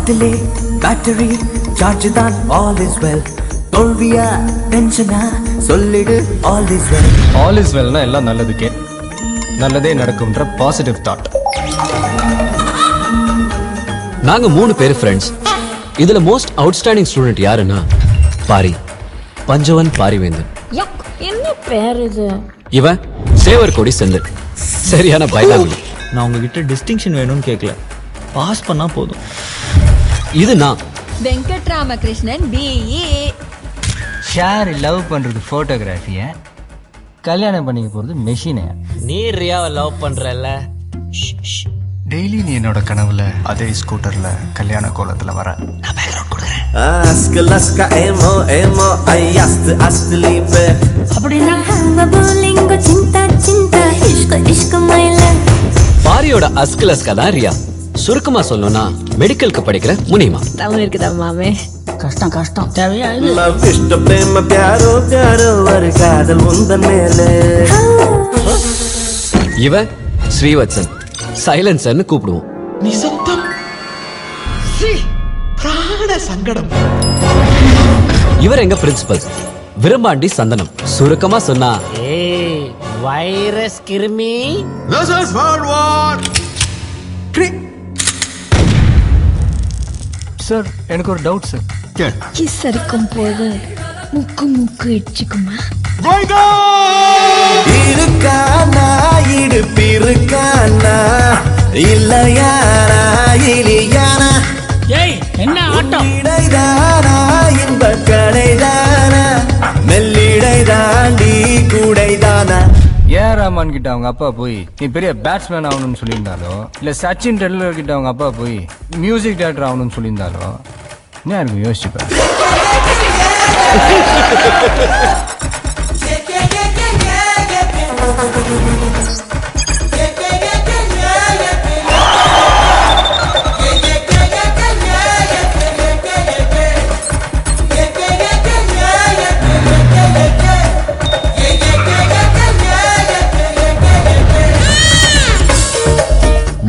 பாட்டிலே battery charge தான் all is well. தோல்வியா டென்ஷனா சொல்லிடு all is well. All is well னா எல்லாம் நல்லதுக்கே, நல்லதே நடக்கும்ன்ற பாசிட்டிவ் தாட். நாங்க 3 பேர் ஃப்ரெண்ட்ஸ். இதுல மோஸ்ட் அவுட்ஸ்டாண்டிங் ஸ்டூடெண்ட் யாருன்னா பாரி, பஞ்சவன் பாரிவேந்தன். என்ன பேர் இது? இவன் சேவர் கொடி செந்தில். சரியான பைலாங்குடி. நான் உங்ககிட்ட டிஸ்டிங்ஷன் வேணும்னு கேட்கல, பாஸ் பண்ணா போதும். இது நான் வெங்கட்ராமகிருஷ்ணன் BE. ஷார் லவ் பண்றது போட்டோகிராஃபிய, கல்யாணம் பண்ணிக்க போறது மெஷினை. நீ ரியாவை லவ் பண்றல? டெய்லி நீ என்னோட கனவுல அதே ஸ்கூட்டர்ல கல்யாண கோலத்துல வர. நான் பேக்ரவுண்ட் கொடுக்குறேன். Aska emo emo ayast asli pe. அப்படினா ஹங்க போலிங்கோ சிந்தா சிந்தா இஷ்க் இஷ்க் மைல. பாரியோட அஸ்கலஸ்கா தான் ரியா. சுருக்கமா சொல்லணும்னா மெடிக்கலுக்கு படிக்கிற முனிமா. தமிழ் இருக்குதா மாமே? கஷ்டம் கஷ்டம் தேவையா இது? Love ishq prema pyaro pyaro var kaadal undan mele. இவன் ஸ்ரீவத்சன், சைலன்சர்னு கூப்பிடுவோம். நிசப்தம், பிராண சங்கடம். இவர் எங்க பிரின்சிபல் விரும்பாண்டி சந்தனம். சுருக்கமா சொன்னா ஏய் வைரஸ் கிருமி. This is World War. Sir எனக்கு ஒரு டவுட் சார். கிஸ் அடிக்கும் போது முக்கு முக்கு இடிச்சுக்குமா? இருக்கானா இடுப்பிருக்கானா இல்லையானா இலியானா? ஏய் என்ன ஆட்டம்? இடைதானா இன்ப கடைதானா மெல்லிடை தாண்டி கூடைதானா? ஏன் ரஹ்மான் கிட்ட அவங்க அப்பா போய் நீ பெரிய பேட்ஸ்மேன் ஆகணும்னு சொல்லியிருந்தாலோ, இல்ல சச்சின் டெண்டுல்கர் கிட்ட அவங்க அப்பா போய் மியூசிக் டைரக்டர் ஆகணும்னு சொல்லியிருந்தாலோ, நான் எனக்கு யோசிச்சுப்பேன்.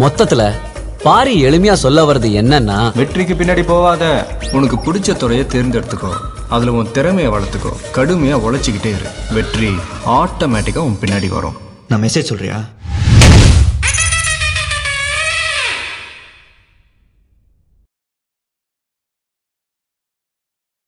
மொத்தத்துல பாரி எளிமையா சொல்ல வர்றது என்னன்னா, வெற்றிக்கு பின்னாடி போவாத, உனக்கு பிடிச்ச துறையை தேர்ந்தெடுத்துக்கோ, அதுல உன் திறமையை வளர்த்துக்கோ, கடுமையா உழைச்சிக்கிட்டே இரு, வெற்றி ஆட்டோமேட்டிக்கா உன் பின்னாடி வரும். நான் மெசேஜ் சொல்றியா?